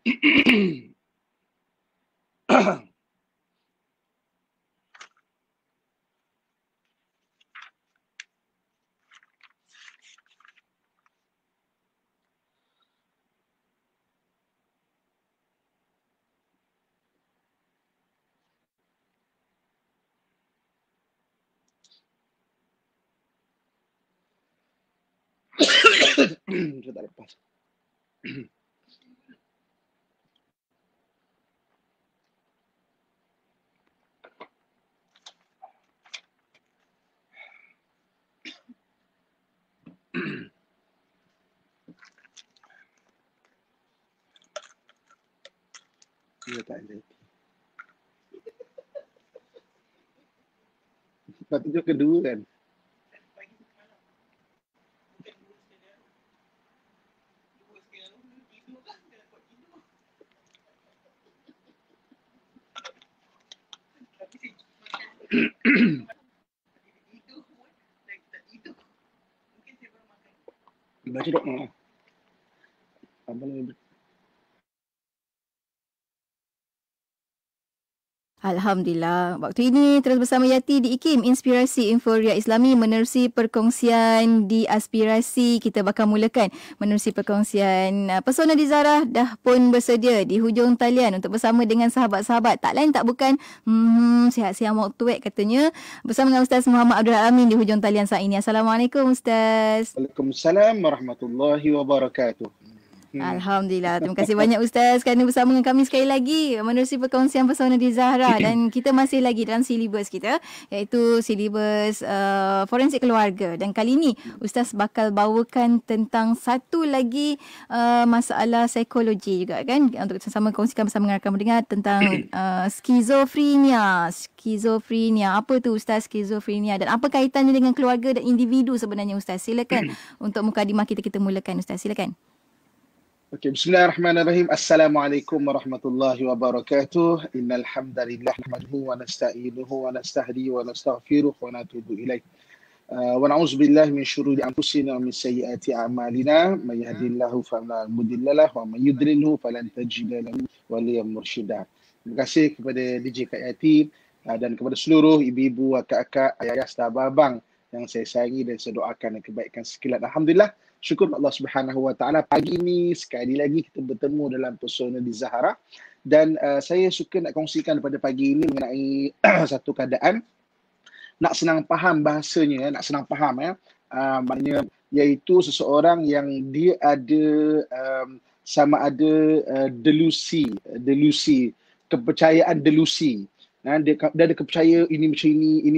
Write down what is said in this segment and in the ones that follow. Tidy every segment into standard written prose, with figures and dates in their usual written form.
Saya tak lepas. Dia tak ada. Lepas tu kedua kan. Baca doa. Abang lebih Alhamdulillah. Waktu ini terus bersama Yati di IKIM, Inspirasi Inforia Islami, menerusi perkongsian di aspirasi. Kita bakal mulakan menerusi perkongsian. Pesona di Zarah dah pun bersedia di hujung talian untuk bersama dengan sahabat-sahabat. Tak lain tak bukan sihat-sihat waktu katanya. Bersama dengan Ustaz Muhammad Abdul Alamin di hujung talian saat ini. Assalamualaikum Ustaz. Waalaikumsalam warahmatullahi wabarakatuh. Alhamdulillah. Terima kasih banyak Ustaz kerana bersama dengan kami sekali lagi menerusi perkongsian pesona di Zahra. Dan kita masih lagi dalam silibus kita, iaitu silibus forensik keluarga. Dan kali ini Ustaz bakal bawakan tentang satu lagi masalah psikologi juga kan, untuk sama kongsikan bersama dengan rakan mendengar tentang skizofrenia. Skizofrenia, apa tu Ustaz skizofrenia, dan apa kaitannya dengan keluarga dan individu sebenarnya Ustaz? Silakan untuk mukadimah kita mulakan Ustaz, silakan. Okay, bismillahirrahmanirrahim. Assalamualaikum warahmatullahi wabarakatuh. Innal hamdalillah nahmaduhu wa nasta'inuhu wa nastahdi wa nastaghfiruh wa natubu ilaih. Wa na'udzu billahi min syururi anfusina wa min sayyiati a'malina. May yahdihillahu fala mudilla lahu wa may yudlilhu falan tajida lahu waliyyan mursyida. Terima kasih kepada DJ Kak Yati dan kepada seluruh ibu-ibu, akak-akak, ayah-ayah, sahabat abang yang saya sayangi dan saya doakan kebaikan sekilat. Alhamdulillah, syukur Allah Subhanahu Wa Taala, pagi ini sekali lagi kita bertemu dalam pesona di Zahra. Dan saya suka nak kongsikan pada pagi ini mengenai satu keadaan nak senang faham bahasanya, nak senang faham maknanya iaitu seseorang yang dia ada sama ada delusi, kepercayaan delusi. Dia ada kepercayaan ini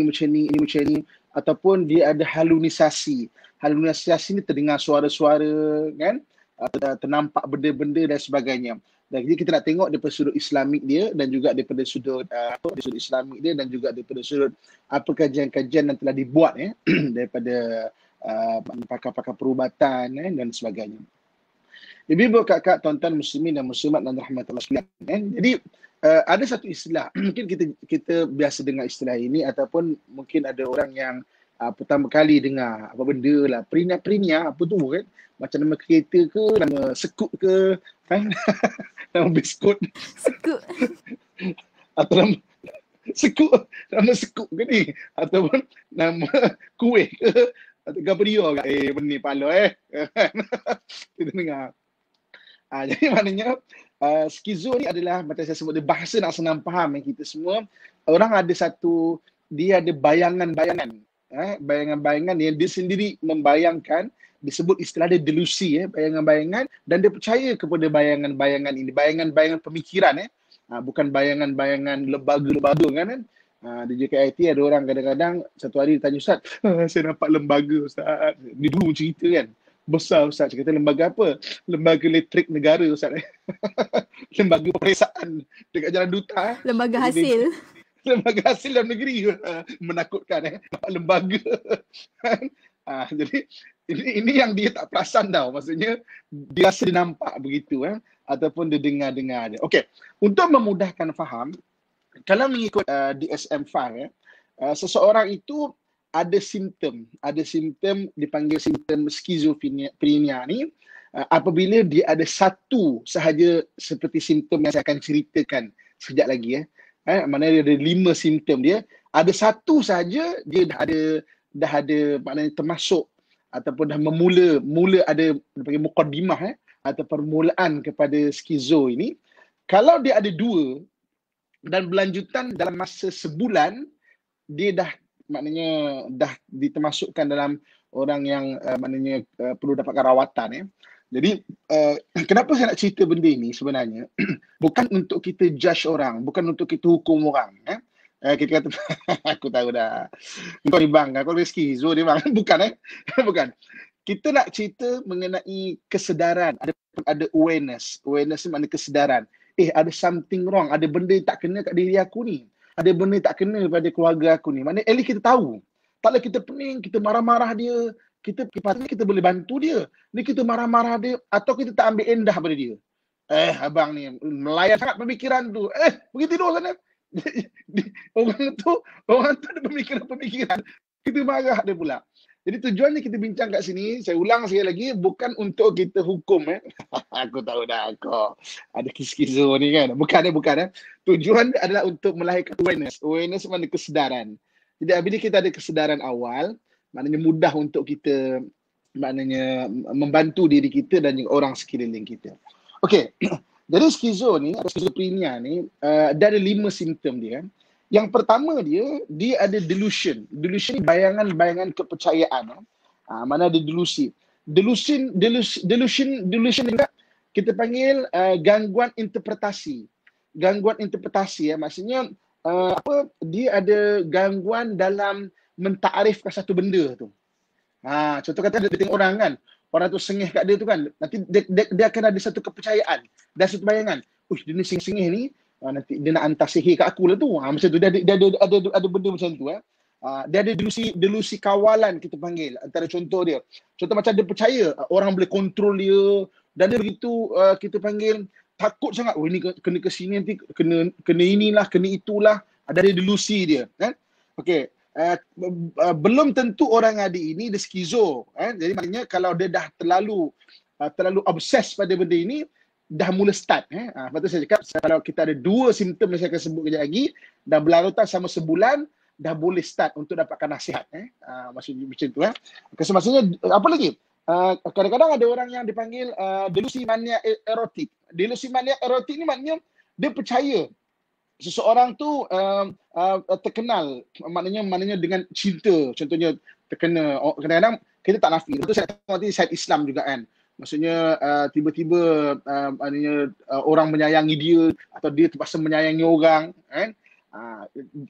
macam ini, ataupun dia ada halusinasi. Halusinasi ni terdengar suara-suara kan, ternampak benda-benda dan sebagainya. Dan jadi kita nak tengok daripada sudut Islamik dia dan juga daripada sudut sudut Islamik dia dan juga daripada sudut apa kajian-kajian yang telah dibuat daripada pakar-pakar perubatan dan sebagainya. Ibu-ibu, kakak, tuan-tuan muslimin dan muslimat dan rahmatullah sekalian. Jadi ada satu istilah, mungkin kita biasa dengar istilah ini, ataupun mungkin ada orang yang pertama kali dengar apa benda lah, perinia apa tu kan, macam nama kereta ke, nama sekut ke kan, nama biskut sekut atau nama sekut ke ni, ataupun nama kuih ke, atau gabriel ke, benda pala kita dengar. Jadi maknanya skizo ni adalah macam saya sebut, dia bahasa nak senang faham kita semua. Orang ada satu, dia ada bayangan-bayangan yang dia sendiri membayangkan, disebut istilah dia delusi, bayangan-bayangan, dan dia percaya kepada bayangan-bayangan ini, bayangan-bayangan pemikiran, bukan bayangan-bayangan lembaga-lembaga kan. Di JKIT ada orang kadang-kadang satu hari ditanya, Ustaz, saya nampak lembaga Ustaz. Dia dulu cerita kan, besar Ustaz. Saya kata, lembaga apa? Lembaga elektrik negara Ustaz. Lembaga peperiksaan dekat Jalan Duta. Lembaga hasil. Lembaga hasil dalam negeri. Menakutkan lembaga. Jadi ini yang dia tak perasan tau. Maksudnya dia rasa dia nampak begitu ataupun dia dengar-dengar dia. Okey, untuk memudahkan faham, kalau mengikut DSM-5 seseorang itu ada simptom dipanggil simptom skizofrenia ni, apabila dia ada satu sahaja seperti simptom yang saya akan ceritakan sekejap lagi mana dia ada 5 simptom dia, ada satu sahaja dia dah ada maknanya termasuk ataupun dah mula ada panggil muqaddimah atau permulaan kepada skizo ini. Kalau dia ada 2 dan berlanjutan dalam masa sebulan, dia dah maknanya dah ditermasukkan dalam orang yang maknanya perlu dapatkan rawatan. Jadi kenapa saya nak cerita benda ini sebenarnya bukan untuk kita judge orang, bukan untuk kita hukum orang. Kita kata aku tahu dah kau ni bang, kau ni skizo ni bang. Bukan bukan. Kita nak cerita mengenai kesedaran, ada awareness ni makna kesedaran. Ada something wrong, ada benda tak kena kat diri aku ni, ada benda tak kena pada keluarga aku ni. Maknanya at least kita tahu. Taklah kita pening, kita marah-marah dia, patutnya kita boleh bantu dia. Ni kita marah-marah dia atau kita tak ambil endah pada dia. Abang ni melayan sangat pemikiran tu. Pergi tidur sana. orang tu ada pemikiran. Kita marah dia pula. Jadi tujuannya kita bincang kat sini, saya ulang sekali lagi, bukan untuk kita hukum. Aku tahu dah kau ada skizo ni kan. Bukan. Tujuan adalah untuk melahirkan awareness. Awareness makna kesedaran. Jadi bila kita ada kesedaran awal, maknanya mudah untuk kita maknanya membantu diri kita dan juga orang sekeliling kita. Okey. Jadi skizo ni, atau skizofrenia ni, dia ada 5 simptom dia. Yang pertama dia ada delusion. Delusion ni bayangan-bayangan kepercayaan. Mana ada delusi. Delusion juga kita panggil gangguan interpretasi. Gangguan interpretasi maksudnya dia ada gangguan dalam mentakrifkan satu benda tu. Contoh kata dia tengok orang kan, orang tu sengih kat dia tu kan, nanti dia akan ada satu kepercayaan dan satu bayangan. Dia ni sengih ni, nanti dia nak hantar sihir kat aku lah tu. Macam tu dia ada benda macam tu. Dia ada delusi kawalan kita panggil. Antara contoh dia. Contoh macam dia percaya orang boleh kontrol dia dan dia begitu kita panggil takut sangat. Ini kena ke sini nanti kena inilah, kena itulah. Ada delusi dia kan. Okey. Belum tentu orang ada ini dia skizo. Jadi maknanya kalau dia dah terlalu obses pada benda ini, dah mula start. Lepas tu saya cakap kalau kita ada 2 simptom yang saya akan sebut kejap lagi dan berlarutan sama sebulan, dah boleh start untuk dapatkan nasihat. Maksudnya macam tu. So, maksudnya apa lagi? Kadang-kadang ada orang yang dipanggil delusi mania erotik. Delusi mania erotik ni maknanya dia percaya seseorang tu terkenal, maknanya dengan cinta. Contohnya terkena, kadang-kadang kita tak nafi. Itu saya tengok nanti side Islam juga kan. Maksudnya tiba-tiba orang menyayangi dia atau dia terpaksa menyayangi orang kan.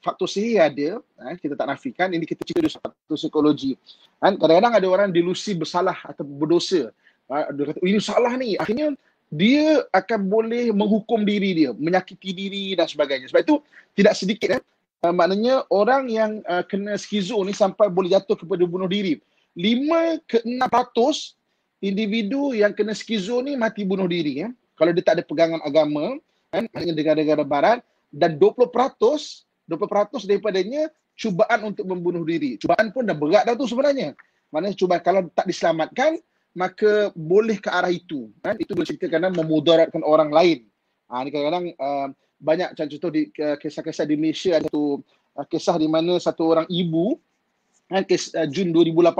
Faktor sihir ada, kita tak nafikan. Ini kita cerita dari faktor psikologi kan. Kadang-kadang ada orang delusi bersalah atau berdosa. Dia kata ini salah ni, akhirnya dia akan boleh menghukum diri dia, menyakiti diri dan sebagainya. Sebab itu tidak sedikit maknanya orang yang kena skizo ni sampai boleh jatuh kepada bunuh diri. 5 ke 6% individu yang kena skizo ni mati bunuh diri kalau dia tak ada pegangan agama kan, maknanya negara-negara barat, dan 20% daripadanya cubaan untuk membunuh diri. Cubaan pun dah berat dah tu sebenarnya. Maknanya cubaan kalau tak diselamatkan maka boleh ke arah itu kan. Itu boleh cerita kerana memudaratkan orang lain. Ni kadang-kadang banyak contoh di kisah-kisah di Malaysia. Ada satu kisah di mana satu orang ibu kes Jun 2018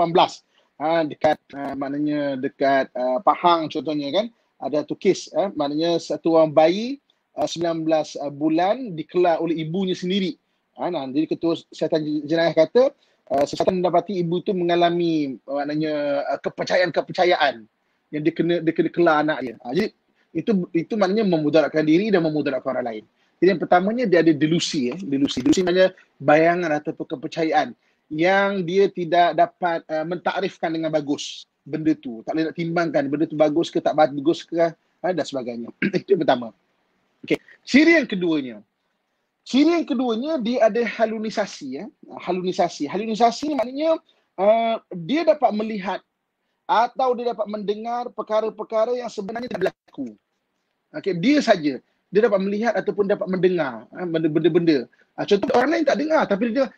dekat maknanya dekat Pahang contohnya kan, ada tu kes maknanya satu orang bayi 19 bulan dikelar oleh ibunya sendiri. Jadi ketua kesihatan jenayah kata kesihatan mendapati ibu tu mengalami maknanya kepercayaan yang dia kena kelar anak dia. Jadi itu maknanya memudaratkan diri dan memudaratkan orang lain. Jadi yang pertamanya dia ada delusi. Delusi maknanya bayangan ataupun kepercayaan yang dia tidak dapat mentakrifkan dengan bagus benda tu. Tak boleh nak timbangkan benda tu bagus ke tak bagus ke dan sebagainya. Itu yang pertama. Okey. Ciri yang keduanya dia ada halunisasi. Halunisasi ni maknanya dia dapat melihat atau dia dapat mendengar perkara-perkara yang sebenarnya tidak berlaku. Okey, dia saja dia dapat melihat ataupun dapat mendengar benda-benda. Contoh orang lain tak dengar tapi dia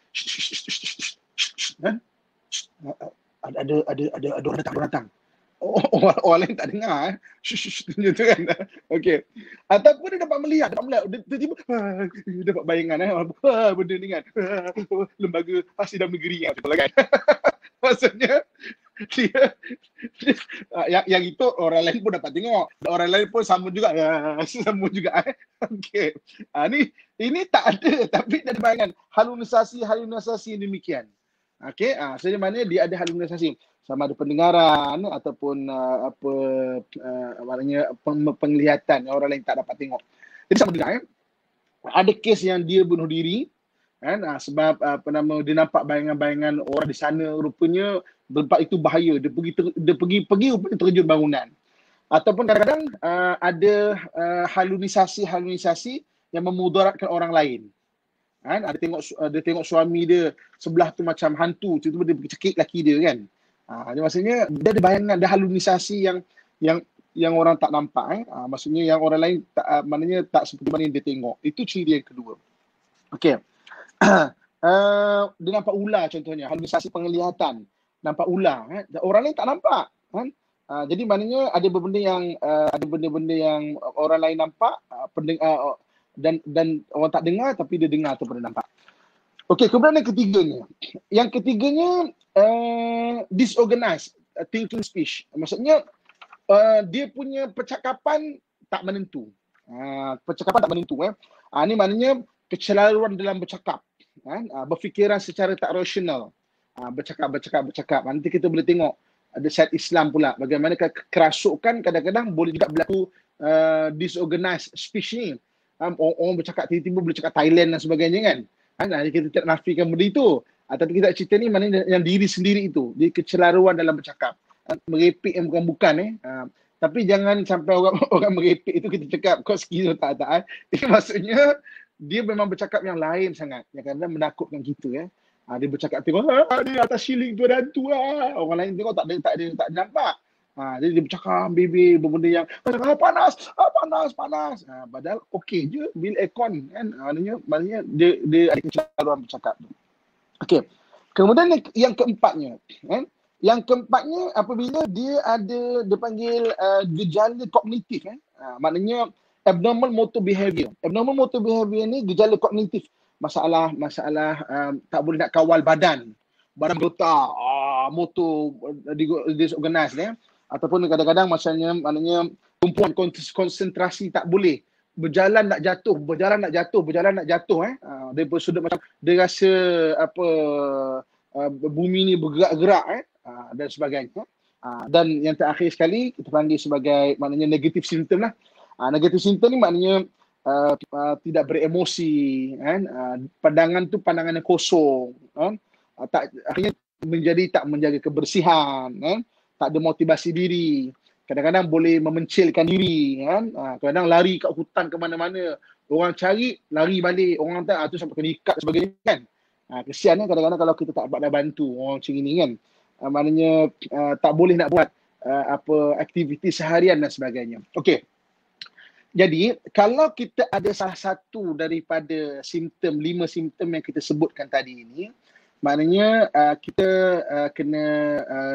ada orang datang. orang lain tak dengar macam tu kan. Okey. Ataupun dia dapat melihat dia tiba-tiba dia dapat bayangan benda ni kan. Lembaga Hasil dan Negeri kan. Maksudnya dia, yang itu orang lain pun dapat tengok. Orang lain pun sama juga. Sama juga. Okey. Ini tak ada tapi dia ada bayangan. Halusinasi demikian. Okey. So di mana dia ada halusinasi sama ada pendengaran ataupun maknanya penglihatan yang orang lain tak dapat tengok. Jadi sama juga ada kes yang dia bunuh diri kan, sebab dia nampak bayangan-bayangan orang di sana, rupanya tempat itu bahaya, dia pergi rupanya terjun bangunan. Ataupun kadang-kadang ada halusinasi yang memudaratkan orang lain kan. Dia tengok suami dia sebelah tu macam hantu, tiba-tiba dia cekik laki dia kan. Maksudnya dia ada bayangan, ada halusinasi yang orang tak nampak maksudnya yang orang lain maknanya tak seperti mana yang dia tengok. Itu ciri yang kedua. Okey. Dia nampak ular contohnya, halusinasi penglihatan, nampak ular orang lain tak nampak kan. Jadi maknanya ada benda-benda yang orang lain nampak, dan orang tak dengar tapi dia dengar ataupun dia nampak. Okey, kemudian yang ketiganya disorganized thinking speech. Maksudnya dia punya percakapan tak menentu. Ini maknanya kecelaruan dalam bercakap. Berfikiran secara tak rasional, bercakap. Nanti kita boleh tengok ada side Islam pula, bagaimana kerasukan kadang-kadang boleh juga berlaku disorganized speech ni. Orang bercakap tiba-tiba boleh cakap Thailand dan sebagainya kan. Kita tak nafikan benda itu, tapi kita cerita ni maknanya yang diri sendiri itu, dia kecelaruan dalam bercakap, merepek yang bukan-bukan tapi jangan sampai orang merepek itu kita cakap kau skizo tak. Ini maksudnya dia memang bercakap yang lain sangat, yang kadang-kadang menakutkan kita dia bercakap tengok dia atas shilling tu ada hantu orang lain tengok tak nampak. Jadi dia bercakap bebel benda yang panas. Padahal okey je bil aircon kan. Maknanya dia ada kecelaruan bercakap tu. Okey. Kemudian yang keempatnya kan. Yang keempatnya apabila dia panggil gejala kognitif maknanya abnormal motor behavior. Abnormal motor behavior ni gejala kognitif. Masalah tak boleh nak kawal badan bergetar, motor disorganized ataupun kadang-kadang maknanya tumpuan konsentrasi tak boleh. Berjalan nak jatuh. Dia bersudut macam dia rasa bumi ni bergerak-gerak dan sebagainya. Dan yang terakhir sekali kita panggil sebagai maknanya negative symptom lah. Negative symptom ni maknanya tidak beremosi kan. Pandangan tu pandangan yang kosong kan. Akhirnya tak menjaga kebersihan kan. Tak ada motivasi diri. Kadang-kadang boleh memencilkan diri kan. Kadang lari kat hutan ke mana-mana. Orang cari, lari balik. Orang tak, tu sampai kena ikat sebagainya kan. Kesian kadang-kadang kalau kita tak dapat bantu orang macam ini kan. Maknanya tak boleh nak buat aktiviti seharian dan sebagainya. Okey. Jadi kalau kita ada salah satu daripada 5 simptom yang kita sebutkan tadi ini, maknanya kita kena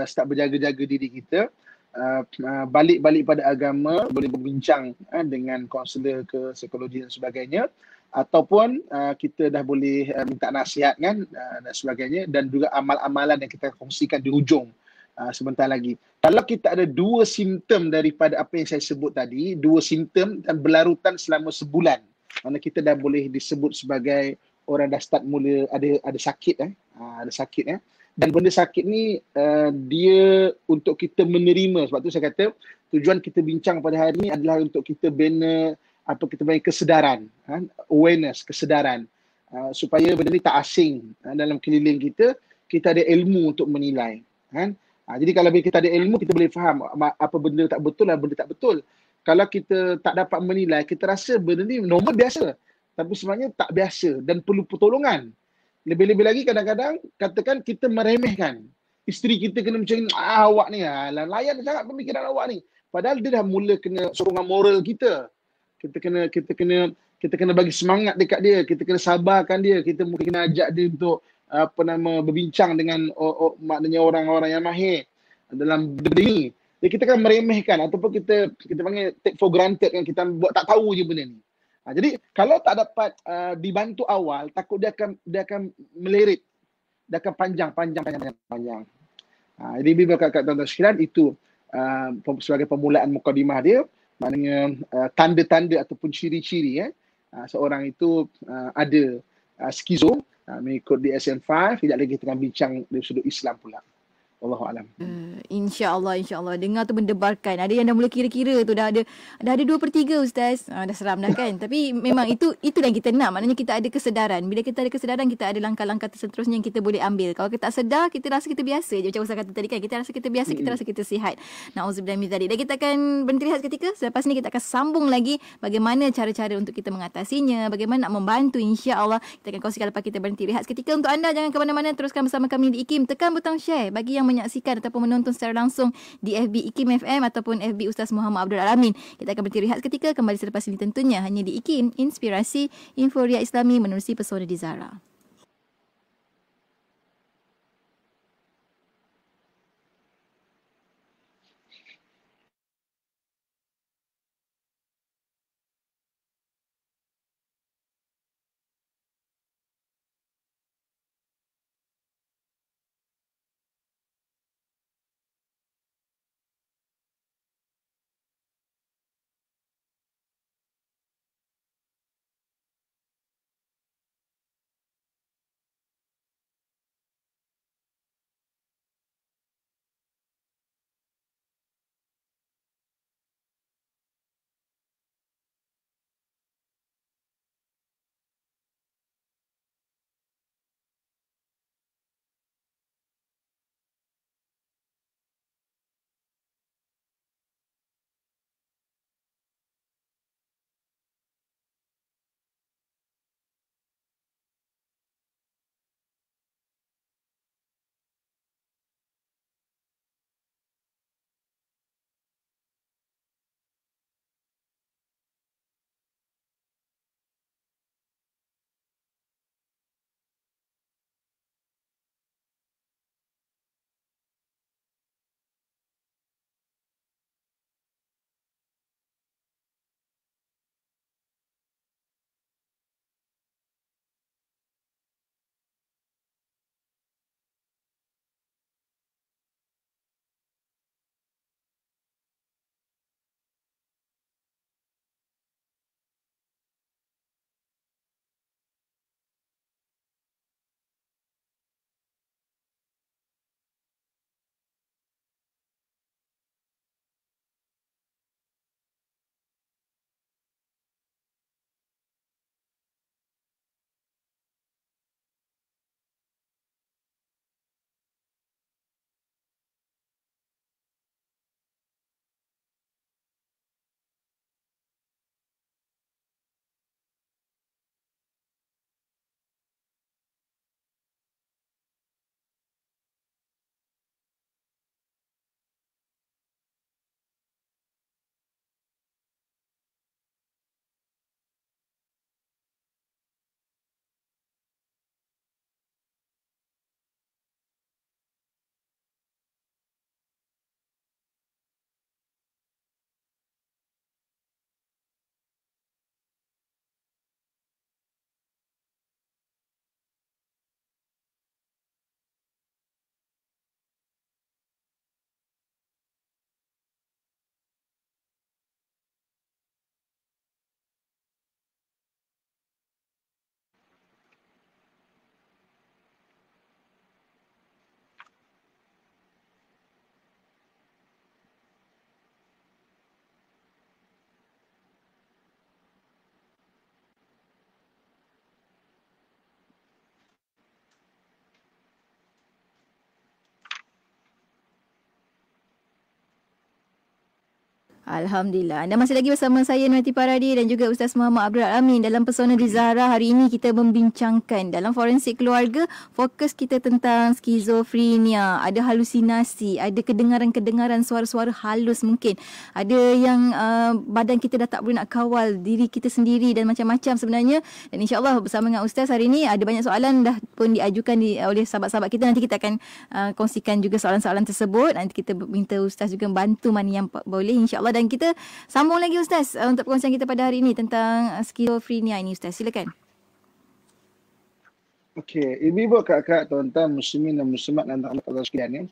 start berjaga-jaga diri kita, balik pada agama, boleh berbincang dengan kaunselor ke psikologi dan sebagainya, ataupun kita dah boleh minta nasihat kan dan sebagainya, dan juga amal-amalan yang kita kongsikan di hujung sebentar lagi. Kalau kita ada 2 simptom daripada apa yang saya sebut tadi, 2 simptom dan berlarutan selama sebulan, mana kita dah boleh disebut sebagai orang dah start mula ada sakit ada sakit dan benda sakit ni dia untuk kita menerima. Sebab tu saya kata tujuan kita bincang pada hari ni adalah untuk kita bina kita panggil kesedaran, awareness, kesedaran, supaya benda ni tak asing dalam keliling kita ada ilmu untuk menilai kan. Jadi kalau kita ada ilmu, kita boleh faham apa benda tak betul dan benda tak betul. Kalau kita tak dapat menilai, kita rasa benda ni normal biasa, tapi sebenarnya tak biasa dan perlu pertolongan. Lebih-lebih lagi kadang-kadang katakan kita meremehkan isteri kita, kena macam awak ni layan sangat pemikiran awak ni, padahal dia dah mula kena sokongan moral kita. Kita kena bagi semangat dekat dia, kita kena sabarkan dia, kita mungkin kena ajak dia untuk berbincang dengan maknanya orang-orang yang mahir dalam benda ni. Jadi kita kan meremehkan ataupun kita panggil take for granted kan, kita buat tak tahu je benda ni. Jadi kalau tak dapat dibantu awal, takut dia akan melerit, dia akan panjang. Jadi bila kat tuan-tuan sekalian itu sebagai permulaan mukadimah dia, maknanya tanda-tanda ataupun ciri-ciri seorang itu ada skizo, mengikut DSM-5. Tidak lagi kita akan bincang dari sudut Islam pula. Wallahualam. InsyaAllah. Dengar tu mendebarkan. Ada yang dah mula kira-kira tu, dah ada 2/3 Ustaz. Dah seram dah kan. Tapi memang itu yang kita nak. Maknanya kita ada kesedaran. Bila kita ada kesedaran, kita ada langkah-langkah seterusnya yang kita boleh ambil. Kalau kita tak sedar, kita rasa kita biasa je. Macam Ustaz kata tadi kan, kita rasa kita biasa, kita rasa kita sihat. Na'udzubillah min dzalik. Dan kita akan berhenti rehat seketika. Selepas ni kita akan sambung lagi bagaimana cara-cara untuk kita mengatasinya, bagaimana nak membantu, insya-Allah. Kita akan kongsikan lepas kita berhenti rehat seketika. Untuk anda, jangan ke mana-mana, teruskan bersama kami di IKIM. Tekan butang share bagi yang menyaksikan ataupun menonton secara langsung di FB IKIM FM ataupun FB Ustaz Muhammad Abdul Alamin. Kita akan berhenti rehat seketika, kembali selepas ini tentunya hanya di IKIM, Inspirasi Inforia Islami menerusi pesona di Zara. Alhamdulillah. Anda masih lagi bersama saya Nuati Paradi dan juga Ustaz Muhammad Abdul Amin dalam Pesona di Zahra. Hari ini kita membincangkan dalam forensik keluarga, fokus kita tentang skizofrenia, ada halusinasi, ada kedengaran-kedengaran suara-suara halus mungkin. Ada yang badan kita dah tak boleh nak kawal diri kita sendiri dan macam-macam sebenarnya. Dan insya-Allah bersama dengan Ustaz hari ini ada banyak soalan dah pun diajukan oleh sahabat-sahabat kita. Nanti kita akan kongsikan juga soalan-soalan tersebut. Nanti kita minta Ustaz juga bantu mana yang boleh insya-Allah. Dan kita sambung lagi Ustaz untuk perkongsian kita pada hari ini tentang skizofrenia ini Ustaz. Silakan. Okey, ibu-ibu, kakak, tuan-tuan, muslimin dan muslimat dan Allah sekalian ya.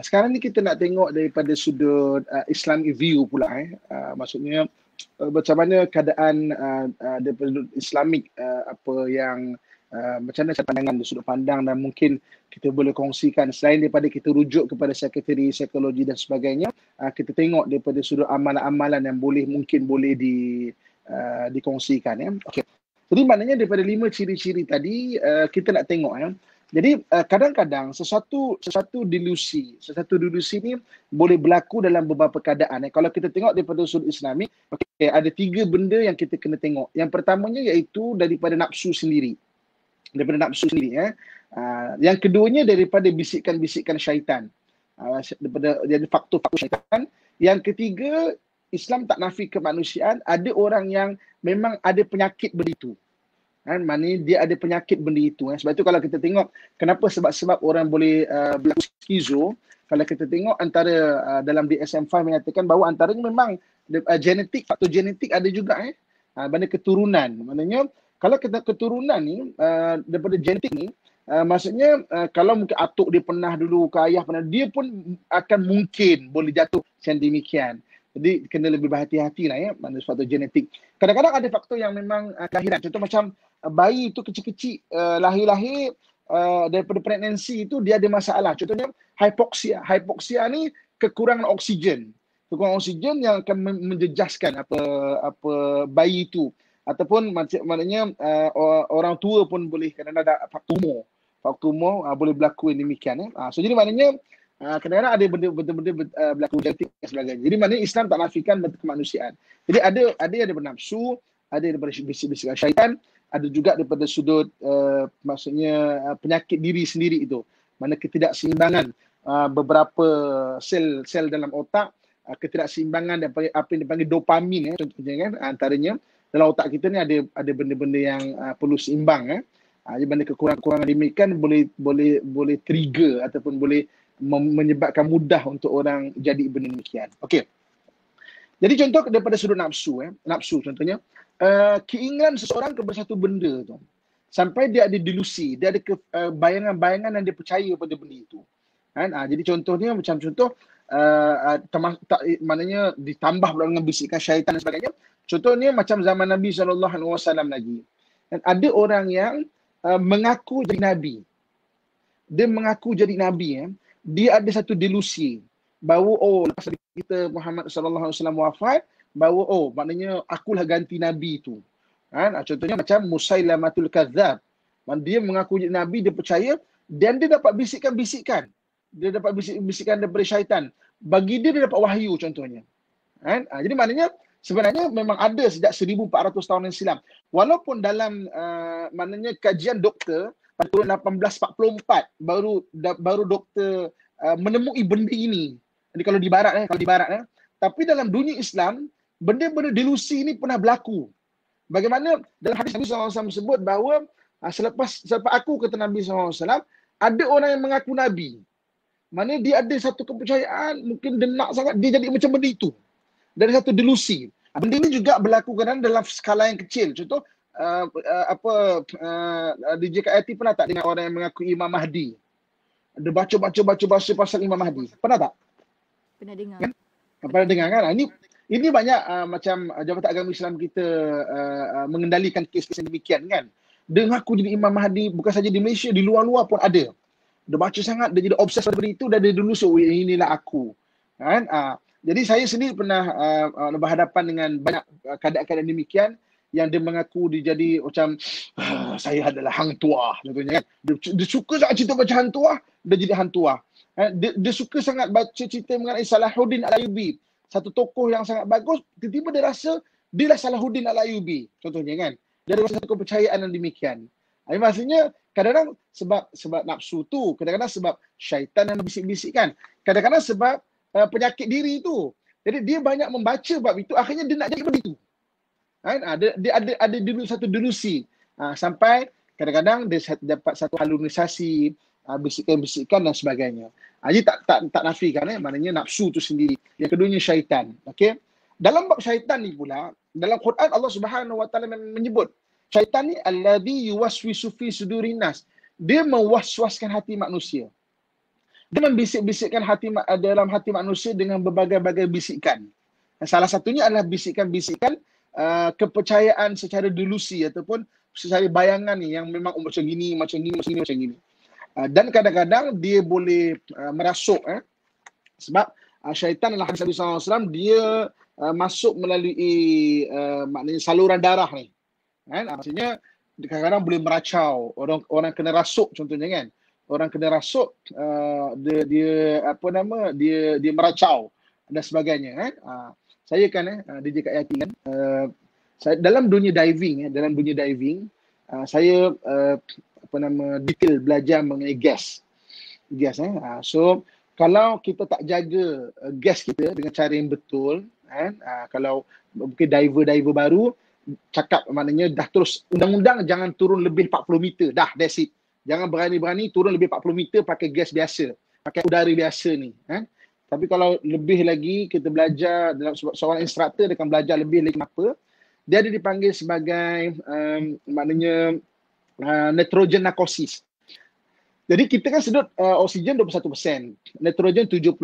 Sekarang ni kita nak tengok daripada sudut Islamic view pula maksudnya macam mana keadaan daripada sudut Islamik apa yang macam mana pandangan dari sudut pandang dan mungkin kita boleh kongsikan selain daripada kita rujuk kepada psikologi dan sebagainya, kita tengok daripada sudut amalan-amalan yang mungkin boleh dikongsikan ya. Okey. Jadi maknanya daripada 5 ciri-ciri tadi kita nak tengok ya. Jadi kadang-kadang sesuatu delusi ni boleh berlaku dalam beberapa keadaan. Kalau kita tengok daripada sudut Islami, okay, ada 3 benda yang kita kena tengok. Yang pertamanya iaitu daripada nafsu sendiri. Yang keduanya daripada bisikan-bisikan syaitan. Daripada faktor-faktor syaitan. Yang ketiga, Islam tak nafi kemanusiaan, ada orang yang memang ada penyakit begitu. Maknanya dia ada penyakit benda itu. Sebab tu kalau kita tengok kenapa sebab orang boleh berlaku skizo, kalau kita tengok antara dalam DSM-5 mengatakan bahawa antaranya memang genetik, faktor genetik ada juga mana keturunan. Maknanya kalau kita keturunan ni daripada genetik ni maksudnya kalau mungkin atuk dia pernah dulu ke ayah pernah, dia pun akan mungkin boleh jatuh macam demikian. Jadi kena lebih berhati-hati lah ya, mana faktor genetik. Kadang-kadang ada faktor yang memang kelahiran. Contoh macam bayi itu kecil-kecil lahir-lahir daripada pregnancy itu dia ada masalah. Contohnya hypoxia. Hypoxia ni kekurangan oksigen. Kekurangan oksigen yang akan menjejaskan apa bayi itu. Ataupun maknanya orang tua pun boleh kadang-kadang ada faktor umur boleh berlaku yang demikian ya. So jadi maknanya kadang-kadang ada benda-benda berlaku genetik dan sebagainya. Jadi maknanya Islam tak nafikan bentuk kemanusiaan. Jadi ada yang bernafsu, ada daripada bisik-bisik syaitan, ada juga daripada sudut maksudnya penyakit diri sendiri itu. Mana ketidakseimbangan beberapa sel dalam otak, ketidakseimbangan daripada apa yang dipanggil dopamin contohnya kan, antaranya dalam otak kita ni ada benda-benda yang perlu seimbang Jadi benda kekurangan demikian boleh trigger ataupun boleh menyebabkan mudah untuk orang jadi benda demikian. Okey. Jadi contoh daripada sudut nafsu nafsu contohnya keinginan seseorang kepada satu benda tu sampai dia ada delusi, dia ada bayangan-bayangan yang dia percaya pada benda itu. Jadi contohnya macam contoh maknanya ditambah pula dengan bisikan syaitan dan sebagainya. Contohnya macam zaman Nabi SAW lagi. Dan ada orang yang mengaku jadi Nabi. Dia mengaku jadi Nabi dia ada satu delusi bahawa lepas kita Muhammad sallallahu alaihi wasallam wafat, bahawa maknanya akulah ganti nabi itu. Contohnya macam Musailamatul Kadzab. Dia mengaku jadi nabi, dia percaya dan dia dapat bisikan-bisikan. Dia dapat bisikan daripada syaitan. Bagi dia dapat wahyu contohnya. Jadi maknanya sebenarnya memang ada sejak 1400 tahun yang silam. Walaupun dalam maknanya kajian doktor pada tahun 1844 baru doktor menemui benda ini. Jadi kalau di barat tapi dalam dunia Islam benda-benda delusi ini pernah berlaku. Bagaimana dalam hadis Nabi SAW sebut bahawa selepas aku kata Nabi SAW, ada orang yang mengaku Nabi. Mana dia ada satu kepercayaan, mungkin dia nak sangat, dia jadi macam benda itu. Dari satu delusi. Benda ini juga berlaku kadang dalam skala yang kecil. Contoh DJ KIT pernah tak dengar orang yang mengaku Imam Mahdi? Ada baca pasal Imam Mahdi. Pernah tak? Pernah dengar. Pernah dengar kan? Ini banyak macam Jabatan Agama Islam kita mengendalikan kes-kes yang demikian kan. Dia mengaku jadi Imam Mahdi bukan saja di Malaysia, di luar-luar pun ada. Dia baca sangat, dia jadi obses pada itu, dan dia dulu inilah aku. Kan? Jadi saya sendiri pernah berhadapan dengan banyak keadaan-keadaan demikian yang dia mengaku dia jadi macam saya adalah hang tuah contohnya kan. Dia suka sangat cerita baca hang tuah, dia jadi hang tuah. Dia suka sangat baca cerita mengenai Salahuddin Al-Ayyubi satu tokoh yang sangat bagus, tiba-tiba dia rasa dia lah Salahuddin Al-Ayyubi contohnya kan. Dia ada satu kepercayaan yang demikian. Maksudnya kadang-kadang sebab nafsu tu, kadang-kadang sebab syaitan yang bisik-bisikkan, kadang-kadang sebab penyakit diri tu. Jadi dia banyak membaca bab itu, akhirnya dia nak jadi begitu. Kan? Dia ada dulu satu delusi. Sampai kadang-kadang dia dapat satu halusinasi, bisikan-bisikan dan sebagainya. Jadi tak nafikan, maknanya nafsu tu sendiri. Yang keduanya syaitan. Okey. Dalam bab syaitan ni pula, dalam Quran Allah Subhanahu Wa Taala menyebut syaitan ni alladhi yuwaswisu fi sudurin nas. Dia mewaswaskan hati manusia. Dia membisik-bisikkan dalam hati manusia dengan berbagai-bagai bisikan. Salah satunya adalah bisikan-bisikan kepercayaan secara delusi ataupun secara bayangan ni yang memang macam gini, macam gini, macam gini. Dan kadang-kadang dia boleh merasuk sebab syaitan adalah hadis Nabi SAW, dia masuk melalui maknanya saluran darah ni. Kan? Maksudnya kadang-kadang boleh meracau, orang kena rasuk contohnya kan. Orang kena rasuk, dia meracau dan sebagainya kan. Saya kan DJ Kak Yati kan, saya dalam dunia diving saya detail belajar mengenai gas. So kalau kita tak jaga gas kita dengan cara yang betul kan, kalau mungkin diver baru cakap maknanya dah terus undang-undang jangan turun lebih 40 meter, dah that's it. Jangan berani-berani turun lebih 40 meter pakai gas biasa, pakai udara biasa ni kan. Tapi kalau lebih lagi kita belajar, dalam seorang instruktor dia akan belajar lebih lagi apa, dia ada dipanggil sebagai maknanya nitrogen narcosis. Jadi kita kan sedut oksigen 21%, nitrogen 79%.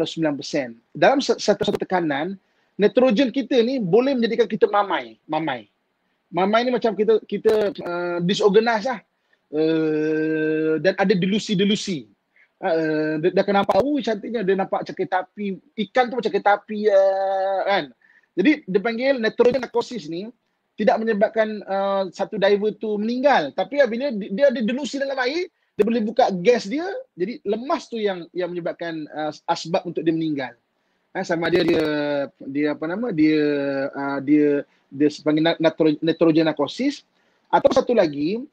Dalam satu tekanan, nitrogen kita ni boleh menjadikan kita mamai. Mamai ni macam kita disorganize lah. Dan ada delusi. Dia akan nampak, cantiknya dia nampak cakit api, ikan tu macam cakit api kan. Jadi dia panggil nitrogen narcosis ni tidak menyebabkan satu diver tu meninggal, tapi apabila dia ada delusi dalam air, dia boleh buka gas dia, jadi lemas tu yang menyebabkan asbab untuk dia meninggal. Sama dia panggil nitrogen narcosis, atau satu lagi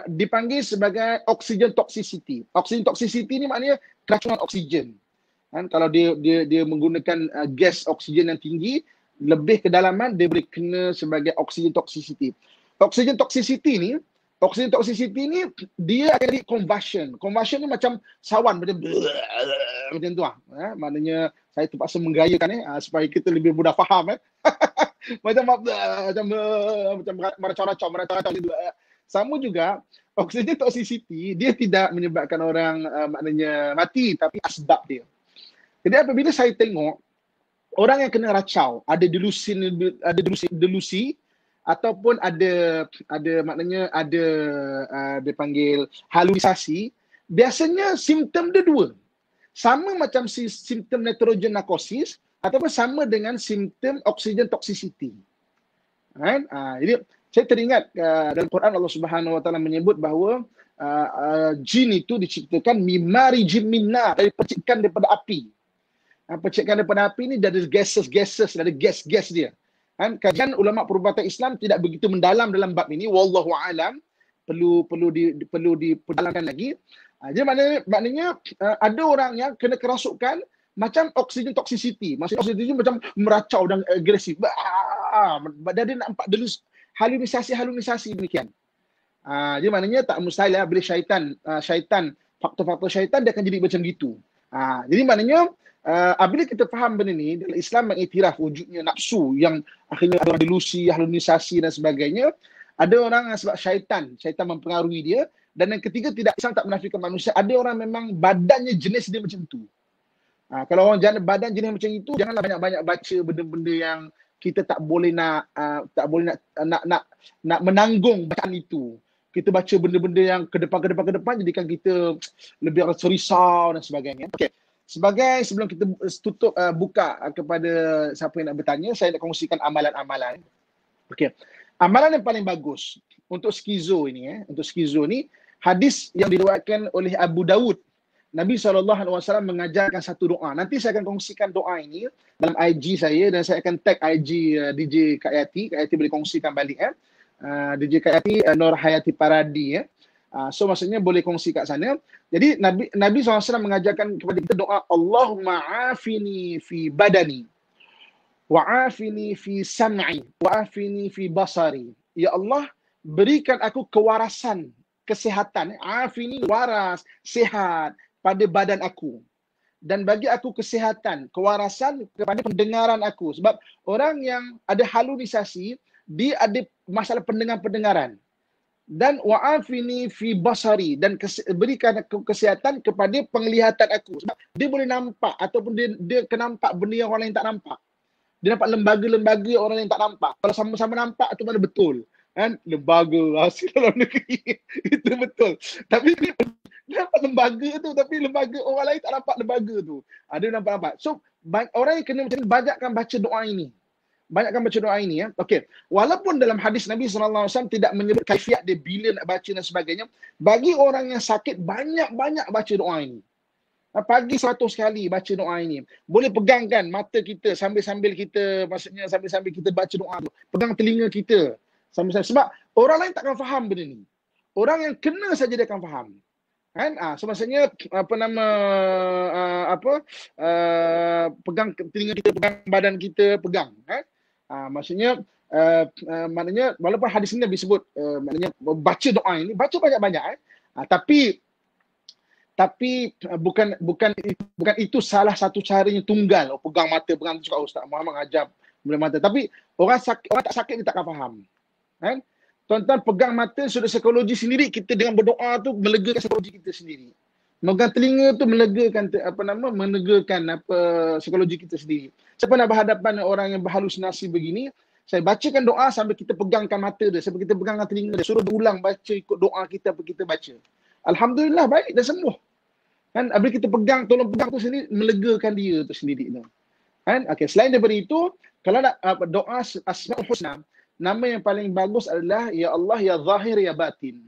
dipanggil sebagai oxygen toxicity. Oxygen toxicity ni maknanya keracunan oksigen. Kan, kalau dia menggunakan gas oksigen yang tinggi, lebih kedalaman, dia boleh kena sebagai oxygen toxicity. Oxygen toxicity ni dia akan jadi combustion. Combustion ni macam sawan, macam tu lah. Maknanya saya terpaksa menggayakan supaya kita lebih mudah faham. Macam meracau-racau gitu. Sama juga, oxygen toxicity, dia tidak menyebabkan orang maknanya mati, tapi asbab dia. Jadi apabila saya tengok orang yang kena racau, ada delusi ataupun ada dipanggil halusinasi, biasanya simptom dia dua. Sama macam simptom nitrogen narcosis ataupun sama dengan simptom oxygen toxicity. Right? Jadi saya teringat dalam Quran Allah Subhanahu Wa Taala menyebut bahawa jin itu diciptakan mimari jin minna, dari percikan daripada api. Percikan daripada api ni dari gases, dari gas dia. Kan, kajian ulama perubatan Islam tidak begitu mendalam dalam bab ini, wallahu alam, perlu diperdalamkan lagi. Jadi maknanya ada orang yang kena kerasukan macam oxygen toxicity. Maksudnya oxygen macam meracau dan agresif. Dia nampak halusinasi demikian. Jadi maknanya tak mustahil bila syaitan faktor-faktor syaitan dia akan jadi macam gitu. Jadi maknanya apabila kita faham benda ni, dalam Islam mengiktiraf wujudnya nafsu yang akhirnya ada delusi, halusinasi dan sebagainya. Ada orang sebab syaitan mempengaruhi dia. Dan yang ketiga, Islam tak menafikan manusia. Ada orang memang badannya jenis dia macam tu. Kalau orang badan jenis macam itu, janganlah banyak-banyak baca benda-benda yang kita tak boleh nak menanggung bacaan itu. Kita baca benda-benda yang ke depan jadikan kita lebih risau dan sebagainya. Okey. Sebelum kita tutup buka kepada siapa yang nak bertanya, saya nak kongsikan amalan-amalan. Okey. Amalan yang paling bagus untuk skizo ini, hadis yang diriwayatkan oleh Abu Dawud Nabi SAW mengajarkan satu doa. Nanti saya akan kongsikan doa ini dalam IG saya dan saya akan tag IG DJ Kak Yati. Kak Yati boleh kongsikan balik DJ Kak Yati Nur Hayati Paradi So maksudnya boleh kongsi kat sana. Jadi Nabi SAW mengajarkan kepada kita doa, Allahumma afini fi badani wa afini fi sam'i wa afini fi basari. Ya Allah, berikan aku kewarasan, kesehatan. Afini, waras, sehat pada badan aku. Dan bagi aku kesehatan, kewarasan kepada pendengaran aku. Sebab orang yang ada halusinasi, dia ada masalah pendengaran. Dan wa'afini fi basari, dan berikan aku kesihatan kepada penglihatan aku. Sebab dia boleh nampak ataupun dia nampak benda yang orang lain tak nampak. Dia nampak lembaga-lembaga orang lain tak nampak. Kalau sama-sama nampak itu mana betul. Kan? Lembaga hasil dalam negeri. Itu betul. Tapi dia nampak lembaga tu, tapi lembaga orang lain tak nampak lembaga tu. Dia nampak-nampak. So orang yang kena macam ni, banyakkan baca doa ini. Banyakkan baca doa ini Okey. Walaupun dalam hadis Nabi SAW tidak menyebut kaifiat dia bila nak baca dan sebagainya, bagi orang yang sakit banyak-banyak baca doa ini. Pagi 100 kali baca doa ini. Boleh pegangkan mata kita sambil-sambil kita, maksudnya sambil-sambil kita baca doa tu. Pegang telinga kita sambil-sambil. Sebab orang lain takkan faham benda ni. Orang yang kena saja dia akan faham. Kan? So maksudnya pegang telinga kita, pegang badan kita, pegang. Kan? Maksudnya maknanya walaupun hadis ini disebut maknanya baca doa ini, baca banyak-banyak tapi bukan itu salah satu caranya tunggal. Pegang mata, pegang tu cakap Ustaz Muhammad ajar boleh mata. Tapi orang tak sakit dia takkan faham. Kan? Tuan-tuan, pegang mata sudah psikologi sendiri, kita dengan berdoa tu melegakan psikologi kita sendiri. Megang telinga tu melegakan psikologi kita sendiri. Saya pernah berhadapan dengan orang yang berhalusinasi begini, saya bacakan doa sambil kita pegangkan mata dia, sambil kita pegangkan telinga dia, suruh berulang baca ikut doa kita apa kita baca. Alhamdulillah baik dah sembuh. Kan apabila kita pegang, tolong pegang tu sendiri, melegakan dia tu sendiri tu. Kan? Okey, selain daripada itu, kalau nak doa Asmaul Husna, nama yang paling bagus adalah ya Allah ya Zahir ya Batin.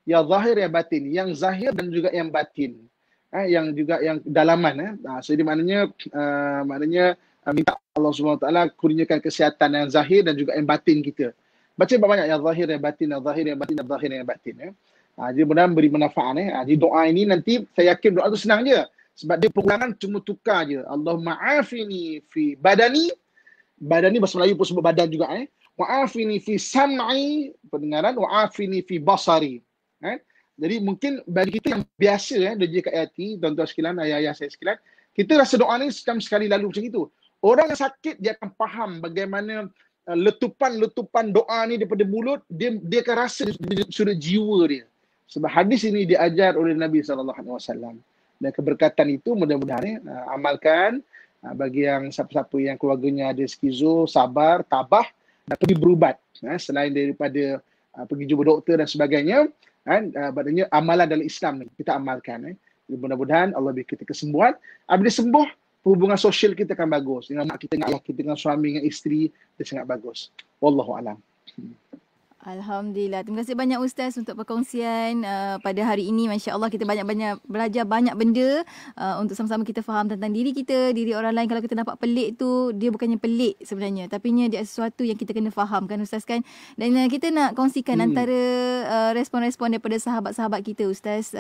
Ya Zahir ya Batin, yang zahir dan juga yang batin. Yang juga yang dalaman. Jadi maknanya minta Allah SWT kurniakan kesihatan yang zahir dan juga yang batin kita. Baca banyak ya Zahir ya Batin, ya Zahir ya Batin, ya Zahir ya Batin. Jadi mudah-mudahan beri manfaat. Jadi doa ini nanti saya yakin doa tu senang je. Sebab dia pengulangan cuma tukar je. Allahumma afini fi badani. Badani bahasa Melayu pun sebut badan juga. Wa'afini fi sam'i, pendengaran. Wa'afini fi basari. Jadi mungkin bagi kita yang biasa DJ Kak Yati, tuan-tuan sekalian, ayah-ayah saya sekalian, kita rasa doa ni sekali lalu macam itu. Orang yang sakit dia akan faham bagaimana letupan-letupan doa ni daripada mulut, dia akan rasa sudah jiwa dia. Sebab hadis ini diajar oleh Nabi SAW. Dan keberkatan itu mudah-mudahan amalkan. Bagi yang siapa-siapa yang keluarganya ada skizo, sabar, tabah dan pergi berubat. Selain daripada pergi jumpa doktor dan sebagainya, maknanya amalan dalam Islam ni kita amalkan. Mudah-mudahan Allah beri kita kesembuhan. Apabila sembuh, hubungan sosial kita akan bagus. Dengan mak kita, dengan ayah kita, dengan suami, dengan isteri, dia sangat bagus. Wallahu a'lam. Alhamdulillah. Terima kasih banyak Ustaz untuk perkongsian pada hari ini. Masya Allah, kita banyak-banyak belajar banyak benda untuk sama-sama kita faham tentang diri kita, diri orang lain. Kalau kita nampak pelik tu, dia bukannya pelik sebenarnya, tapi dia sesuatu yang kita kena faham kan Ustaz kan. Dan kita nak kongsikan antara respon-respon daripada sahabat-sahabat kita Ustaz.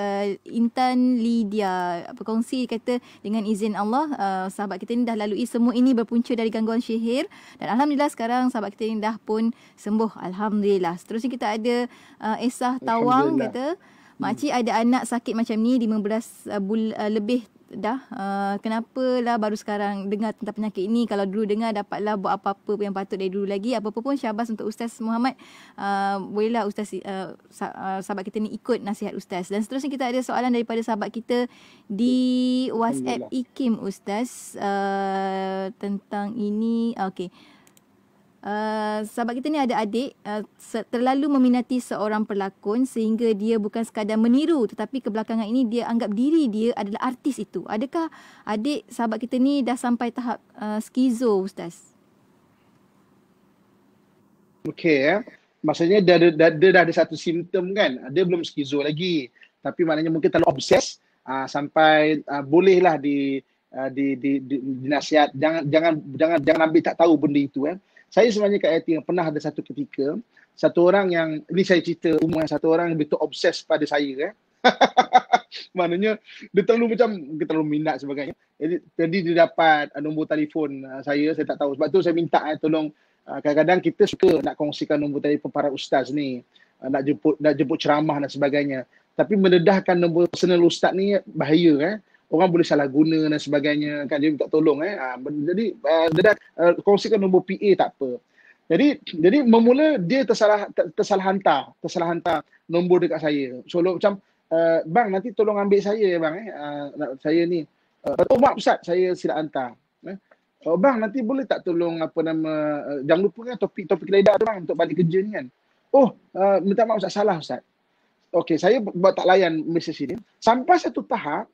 Intan Lydia berkongsi, kata dengan izin Allah, sahabat kita ni dah lalui semua ini berpunca dari gangguan sihir. Dan Alhamdulillah sekarang sahabat kita ni dah pun sembuh. Alhamdulillah. Seterusnya kita ada Esah Tawang, kata makcik ada anak sakit macam ni 15 bulan lebih dah. Kenapalah baru sekarang dengar tentang penyakit ini? Kalau dulu dengar dapatlah buat apa-apa yang patut dari dulu lagi. Apa-apa pun syabas untuk Ustaz Muhammad. Bolehlah Ustaz, sahabat kita ni ikut nasihat Ustaz. Dan seterusnya kita ada soalan daripada sahabat kita di WhatsApp IKIM Ustaz tentang ini. Okey. Sahabat kita ni ada adik terlalu meminati seorang pelakon sehingga dia bukan sekadar meniru, tetapi kebelakangan ini dia anggap diri dia adalah artis itu. Adakah adik sahabat kita ni dah sampai tahap skizo Ustaz? Okey maksudnya dia dah ada satu simptom kan. Dia belum skizo lagi, tapi maknanya mungkin terlalu obses sampai bolehlah dinasihat, jangan ambil tak tahu benda itu. Saya sebenarnya Kak Yati pernah ada satu ketika, satu orang yang, ini saya cerita umum, satu orang yang betul obses pada saya. Maknanya dia terlalu minat sebagainya. Jadi dia dapat nombor telefon saya tak tahu. Sebab tu saya minta tolong, kadang-kadang kita suka nak kongsikan nombor telefon para ustaz ni, nak jemput ceramah dan sebagainya. Tapi mendedahkan nombor personal ustaz ni bahaya. Orang boleh salah guna dan sebagainya, kan, dia minta tolong. Jadi kongsikan nombor PA tak apa. Jadi memula dia tersalah hantar nombor dekat saya. So macam, bang nanti tolong ambil saya bang, saya ni, oh maaf Ustaz, saya silap hantar. Oh bang nanti boleh tak tolong jangan lupa kan topik ledak tu bang untuk balik kerja ni kan. Oh minta maaf Ustaz, salah Ustaz. Okey, saya buat tak layan mesej ini. Sampai satu tahap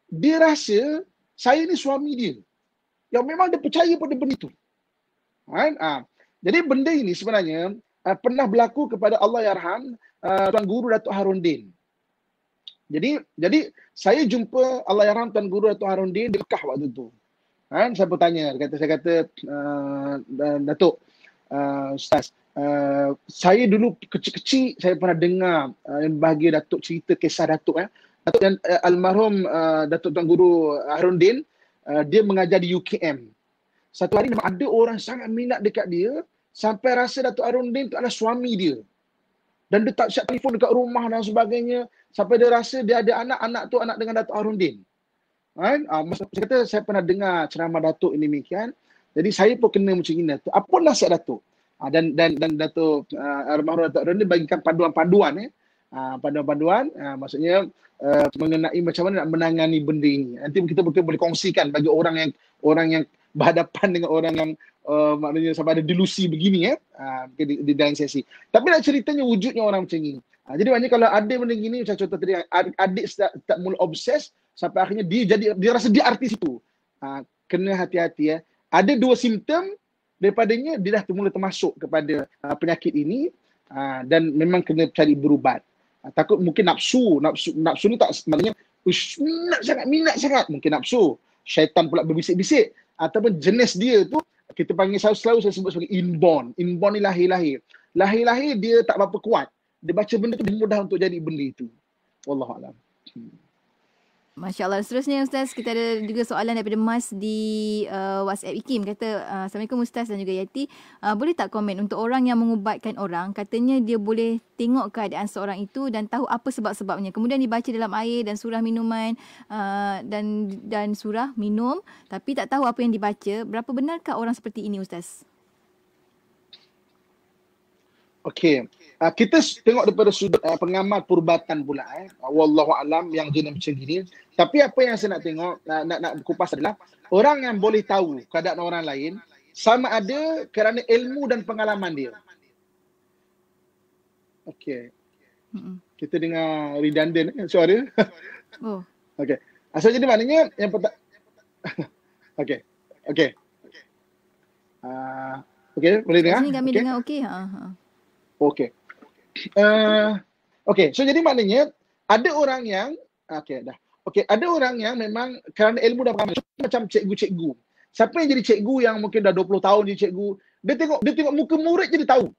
dia rasa saya ni suami dia, yang memang dia percaya pada benda itu. Jadi benda ini sebenarnya pernah berlaku kepada Allahyarham Tuan Guru Datuk Harun Din. Jadi saya jumpa Allahyarham Tuan Guru Datuk Harun Din di Mekah waktu tu. Saya bertanya, saya kata Datuk, Ustaz, saya dulu kecil-kecil saya pernah dengar yang bahagia Datuk cerita kisah Datuk. Datuk dan almarhum Datuk Tuan Guru Harun Din, dia mengajar di UKM. Satu hari memang ada orang sangat minat dekat dia sampai rasa Datuk Harun Din tu adalah suami dia. Dan dia tak siap telefon dekat rumah dan sebagainya, sampai dia rasa dia ada anak tu anak dengan Datuk Harun Din. Saya kata saya pernah dengar ceramah Datuk ini demikian. Jadi saya pun kena macam ini Datuk. Apa nasihat Datuk? Dan Datuk almarhum Datuk Harun Din bagikan panduan-panduan. Panduan-panduan maksudnya mengenai macam mana nak menangani benda ini. Nanti kita boleh kongsikan bagi orang yang berhadapan dengan orang yang maknanya sampai ada delusi begini di dalam sesi. Tapi nak ceritanya wujudnya orang macam ni. Jadi maknanya kalau ada benda gini, macam contoh tadi, adik tak mula obses sampai akhirnya dia rasa dia artis itu. Kena hati-hati. Ada dua simptom daripadanya, dia dah mula termasuk kepada penyakit ini, dan memang kena cari berubat. Takut mungkin nafsu ni tak maknanya minat sangat mungkin nafsu. Syaitan pula berbisik-bisik, ataupun jenis dia tu kita panggil selalu saya sebut sebagai inborn. Inborn ni lahir-lahir dia tak berapa kuat. Dia baca benda tu dia mudah untuk jadi benda itu. Wallahualam. Masya Allah. Seterusnya Ustaz, kita ada juga soalan daripada Mas di WhatsApp IKIM. Kata, Assalamualaikum Ustaz dan juga Yati. Boleh tak komen untuk orang yang mengubatkan orang, katanya dia boleh tengok keadaan seorang itu dan tahu apa sebab-sebabnya. Kemudian dibaca dalam air dan surah minuman dan surah minum, tapi tak tahu apa yang dibaca. Berapa benarkah orang seperti ini Ustaz? Okey. Kita tengok daripada sudut pengamal purbatan pula. Wallahualam yang jenis macam gini. Tapi apa yang saya nak tengok, nak kupas adalah orang yang boleh tahu keadaan orang lain sama ada kerana ilmu dan pengalaman dia. Okey. Kita dengar redundant suara. Oh. Okey. So jadi maknanya yang pertama. Okey. Okey, boleh dengar? Sini kami dengar okey. Okey. Okey, so jadi maknanya ada orang yang ada orang yang memang kerana ilmu dan pengalaman, macam cikgu-cikgu. Siapa yang jadi cikgu yang mungkin dah 20 tahun jadi cikgu, dia tengok muka murid je dia tahu.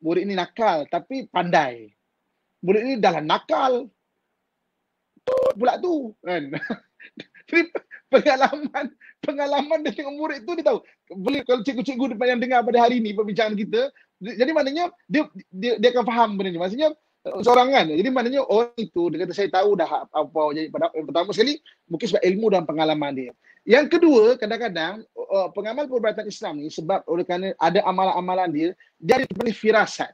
Murid ni nakal tapi pandai. Murid ni dah lah nakal. Pula tu kan. Jadi pengalaman dia tengok murid tu dia tahu. Boleh kalau cikgu-cikgu yang dengar pada hari ni perbincangan kita, jadi maknanya dia akan faham benda ni. Maksudnya seorang kan. Jadi maknanya orang itu dia kata saya tahu dah apa jadi pertama sekali mungkin sebab ilmu dan pengalaman dia. Yang kedua, kadang-kadang pengamal perubatan Islam ni sebab oleh kerana ada amalan-amalan dia ada firasat.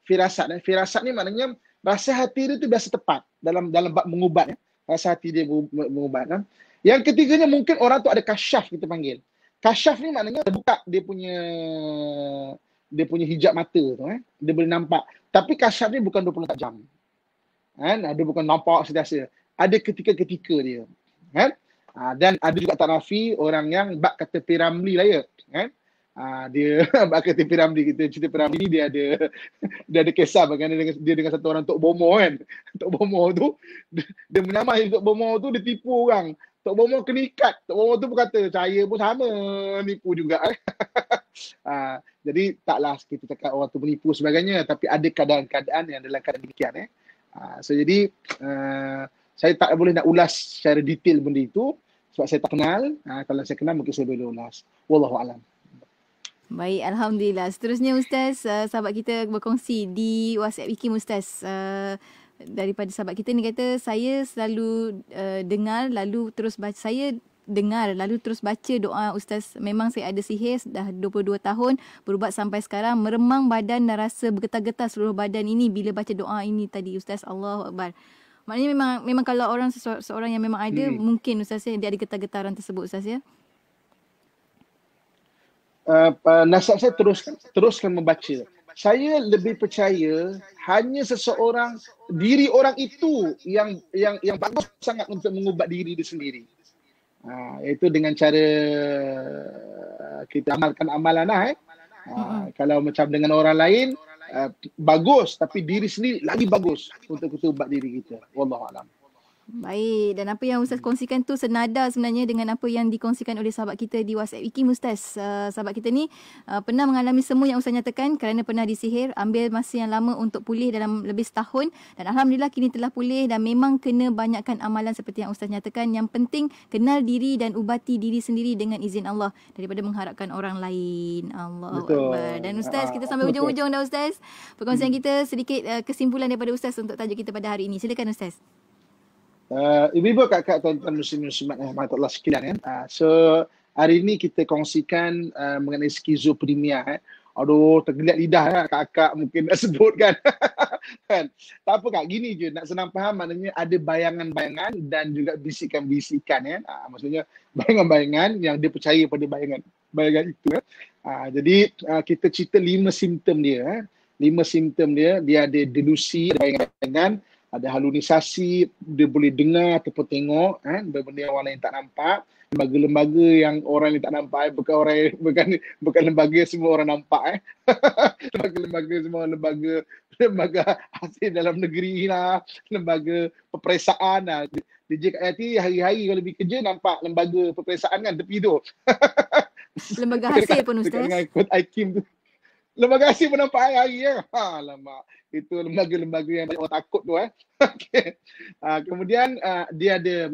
Firasat ni maknanya rasa hati dia tu biasa tepat dalam bab mengubat. Rasa hati dia mengubat. Yang ketiganya mungkin orang tu ada kasyaf kita panggil. Kasyaf ni maknanya terbuka dia punya hijab mata tu. Dia boleh nampak. Tapi kasyaf ni bukan 24 jam. Dia bukan nampak sentiasa. Ada ketika-ketika dia. Dan ada juga tak nafi orang yang bak kata P. Ramlee lah ya. Dia bakal TV Ramli, kita cerita Ramli ni dia ada kisah bagaimana dia dengan satu orang Tok Bomo kan. Tok Bomo tu dia menyamai Tok Bomo tu, dia tipu orang. Tok Bomo kena ikat. Tok Bomo tu berkata, saya pun sama nipu juga. Jadi taklah kita cakap orang tu menipu sebagainya, tapi ada keadaan-keadaan yang dalam keadaan demikian. So jadi saya tak boleh nak ulas secara detail benda itu sebab saya tak kenal. Kalau saya kenal mungkin saya boleh ulas. Wallahualam. Baik, Alhamdulillah. Seterusnya Ustaz, sahabat kita berkongsi di WhatsApp IKIM Ustaz. Daripada sahabat kita ni kata, saya selalu dengar lalu terus baca. Saya dengar lalu terus baca doa Ustaz. Memang saya ada sihir dah 22 tahun, berubat sampai sekarang, meremang badan dan rasa bergetar-getar seluruh badan ini bila baca doa ini tadi Ustaz. Allahu Akbar. Maknanya memang kalau orang seorang yang memang ada, mungkin Ustaz dia ada getar-getaran tersebut Ustaz ya. Nasihat saya teruskan membaca. Saya lebih percaya hanya seseorang, diri orang itu yang bagus sangat untuk mengubat diri dia sendiri. Iaitu dengan cara kita amalkan amalan Kalau macam dengan orang lain bagus, tapi diri sendiri lagi bagus untuk kita ubat diri kita. Wallahualam. Baik, dan apa yang Ustaz kongsikan tu senada sebenarnya dengan apa yang dikongsikan oleh sahabat kita di WhatsApp IKIM Ustaz. Sahabat kita ni pernah mengalami semua yang Ustaz nyatakan kerana pernah disihir, ambil masa yang lama untuk pulih dalam lebih setahun, dan Alhamdulillah kini telah pulih, dan memang kena banyakkan amalan seperti yang Ustaz nyatakan. Yang penting kenal diri dan ubati diri sendiri dengan izin Allah daripada mengharapkan orang lain. Allahu Akbar. Dan Ustaz, kita sampai hujung-hujung dah Ustaz. Perkongsian kita sedikit kesimpulan daripada Ustaz untuk tajuk kita pada hari ini. Silakan Ustaz. Ibu-ibu, kakak, tuan-tuan muslim-muslimat rahmatullah sekalian so hari ini kita kongsikan mengenai skizofrenia. Aduh, tergeliat lidah kakak mungkin nak sebut kan. Tak apa kak, gini je nak senang faham, maknanya ada bayangan-bayangan dan juga bisikan-bisikan maksudnya bayangan-bayangan yang dia percaya pada bayangan itu jadi kita cerita 5 simptom dia. 5 simptom dia ada delusi, ada bayangan-bayangan, ada halusinasi, dia boleh dengar ataupun tengok benda yang orang lain tak nampak. Lembaga-lembaga yang orang lain tak nampak, bukan lembaga semua orang nampak lembaga semua lembaga hasil dalam negeri lah, lembaga peperiksaan DJ Kak Yati hari-hari kalau pergi kerja nampak lembaga peperiksaan kan tepi tu. Lembaga hasil pun Ustaz. Dengan kod IKIM tu. Lembaga hasil pun nampak hari-hari alamak. Itu lembaga-lembaga yang banyak orang takut tu Okay. Kemudian dia ada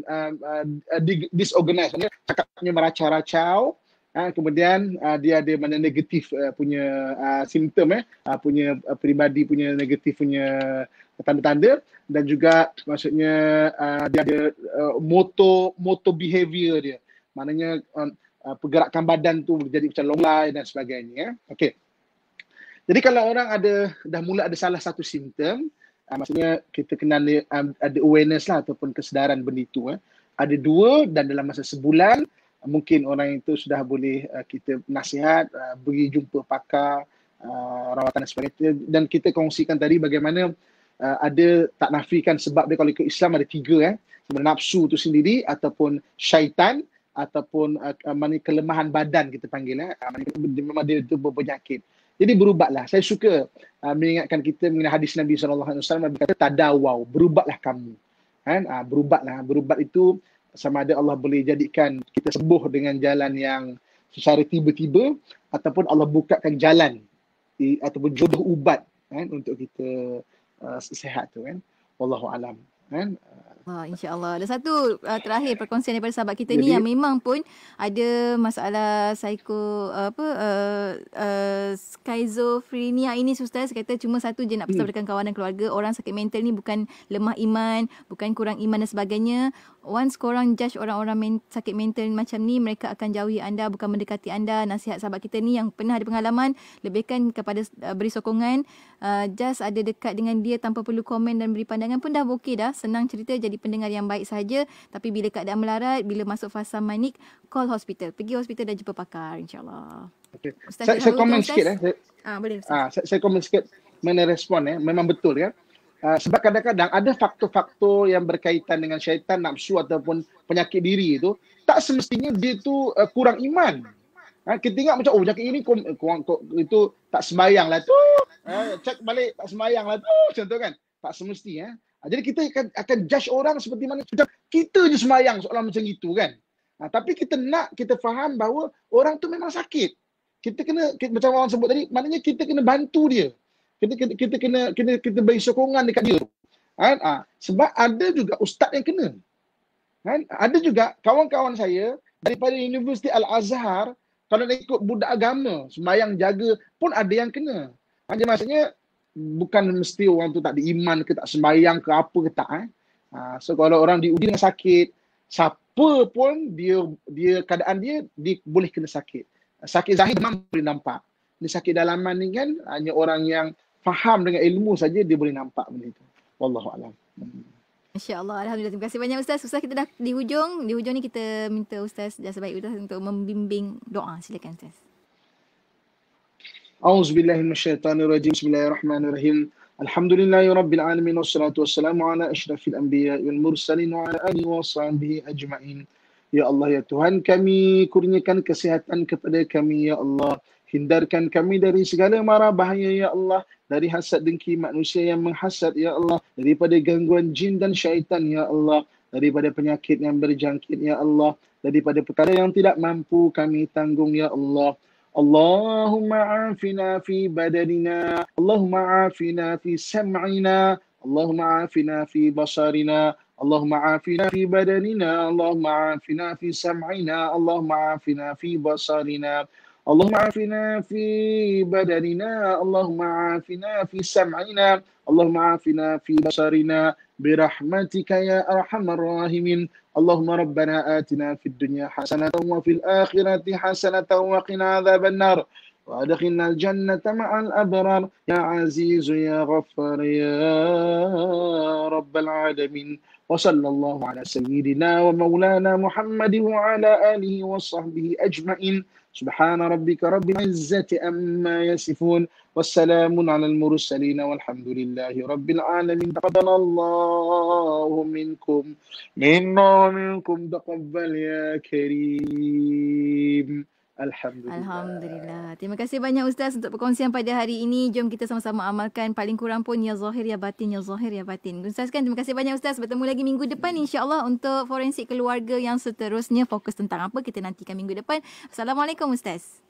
disorganized, cakapnya meracau-racau. Kemudian dia ada mana negatif punya simptom punya peribadi punya negatif punya tanda-tanda, dan juga maksudnya dia ada motor behavior dia. Maknanya pergerakan badan tu jadi macam longlai dan sebagainya. Okey. Jadi kalau orang dah mula ada salah satu simptom, maksudnya kita kena ada awareness lah ataupun kesedaran benda itu. Ada 2 dan dalam masa sebulan mungkin orang itu sudah boleh kita nasihat, pergi jumpa pakar rawatan dan sebagainya. Dan kita kongsikan tadi bagaimana ada tak nafikan sebab dia, kalau ikut Islam ada 3 nafsu tu sendiri ataupun syaitan ataupun kelemahan badan kita panggil memang dia itu berpenyakit. Jadi berubatlah. Saya suka mengingatkan kita mengenai hadis Nabi SAW berkata tadawau, berubatlah kamu. Berubatlah. Berubat itu sama ada Allah boleh jadikan kita sembuh dengan jalan yang secara tiba-tiba, ataupun Allah bukakan jalan ataupun jodoh ubat untuk kita sihat tu Wallahu alam. InsyaAllah. Ada satu terakhir perkongsian daripada sahabat kita ni yang memang pun ada masalah skizofrenia ini Ustaz. Kata cuma satu je nak pesan dekat kawan dan keluarga. Orang sakit mental ni bukan lemah iman, bukan kurang iman dan sebagainya. Once korang judge orang-orang sakit mental macam ni, mereka akan jauhi anda, bukan mendekati anda. Nasihat sahabat kita ni yang pernah ada pengalaman, lebihkan kepada beri sokongan. Just ada dekat dengan dia tanpa perlu komen dan beri pandangan pun dah okey dah. Senang cerita, jadi pendengar yang baik saja. Tapi bila keadaan melarat, bila masuk fasa manik, call hospital. Pergi hospital dan jumpa pakar, insyaAllah. Okay. Saya komen sikit. Boleh Ustaz. Saya komen sikit mengenai respon. Memang betul sebab kadang-kadang ada faktor-faktor yang berkaitan dengan syaitan, nafsu ataupun penyakit diri itu, tak semestinya dia tu kurang iman. Kita tengok macam, jaket ini itu tak sembayang lah tu. Cek balik, tak sembayang lah tu. Macam tu kan. Tak semesti. Jadi kita akan judge orang seperti mana. Macam kita je sembayang soalan macam itu kan. Tapi kita faham bahawa orang tu memang sakit. Macam orang sebut tadi, maknanya kita kena bantu dia. Kita beri sokongan dekat dia. Sebab ada juga ustaz yang kena. Ada juga kawan-kawan saya daripada Universiti Al-Azhar, kalau nak ikut budak agama, sembahyang jaga pun ada yang kena. Jadi maksudnya bukan mesti orang tu tak ada iman ke, tak sembahyang ke apa ke tak. So kalau orang diuji dengan sakit, siapa pun dia keadaan dia boleh kena sakit. Sakit zahir memang boleh nampak. Ni sakit dalaman ni kan hanya orang yang faham dengan ilmu saja dia boleh nampak benda itu. Wallahu a'lam. InsyaAllah. Alhamdulillah. Terima kasih banyak Ustaz. Ustaz, kita dah di hujung. Di hujung ni kita minta Ustaz jasa baik Ustaz untuk membimbing doa. Silakan Ustaz. A'udzubillahi minasyaitanirrajim. Bismillahirrahmanirrahim. Alhamdulillahi rabbil alamin wassalatu wassalamu ala asyrafil anbiya'i wal mursalin wa ala alihi wa sahbihi ajma'in. Ya Allah, ya Tuhan kami, kurniakan kesihatan kepada kami ya Allah. Hindarkan kami dari segala mara bahaya ya Allah. Dari hasad dengki manusia yang menghasad ya Allah. Daripada gangguan jin dan syaitan ya Allah. Daripada penyakit yang berjangkit ya Allah. Daripada perkara yang tidak mampu kami tanggung ya Allah. Allahumma afina fi badanina. Allahumma afina fi sam'ina. Allahumma afina fi basarina. Allahumma afina fi badanina. Allahumma afina fi sam'ina. Allahumma afina fi basarina. اللهم عافنا في بدننا اللهم عافنا في سمعنا اللهم عافنا في بصرنا برحمتك يا أرحم الراحمين اللهم ربنا آتنا في الدنيا حسنة وفي الآخرة حسنة وقنا عذاب النار وأدخلنا الجنة مع الأبرار يا عزيز يا غفار يا رب العالمين وصلى الله على سيدنا ومولانا محمد وعلى آله وصحبه أجمعين سبحان ربك رب العزة أما يصفون والسلام على المرسلين والحمد لله رب العالمين تقبل الله منكم منا ومنكم تقبل يا كريم. Alhamdulillah. Terima kasih banyak Ustaz untuk perkongsian pada hari ini. Jom kita sama-sama amalkan paling kurang pun ya zahir ya batin, ya zahir ya batin. Ustaz kan, terima kasih banyak Ustaz. Bertemu lagi minggu depan insya-Allah untuk forensik keluarga yang seterusnya. Fokus tentang apa kita nantikan minggu depan. Assalamualaikum Ustaz.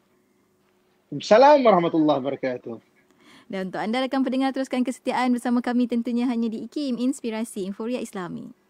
Assalamualaikum warahmatullahi wabarakatuh. Dan untuk anda rakan pendengar, teruskan kesetiaan bersama kami tentunya hanya di IKIM Inspirasi Inforia Islami.